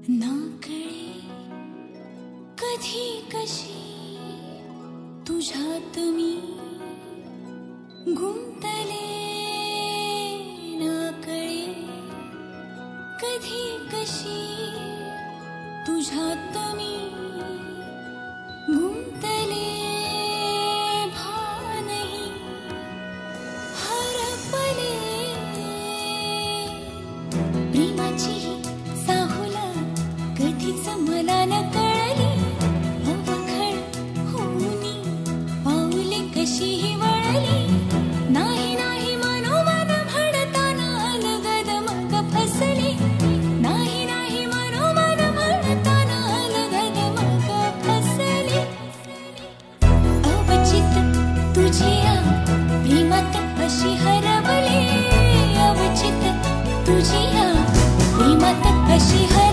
नाकळे कधी कशी तुझ्यात मी गुंतले, नाकळे कधी कशी तुझ्यात मी गुंतले, भानही हरपले प्रेमाची साहुला कधीच मला न कळली, अवघड होऊनी पाऊले कशीही वळली, नाही नाही मनोमन भडताना अलगद मग फसले, नाही नाही मनोमन भडताना अलगद मग फसले, अवचित तुझ्या प्रेमात अशी हरवले, अवचित तुझ्या प्रेमात अशी हरवले.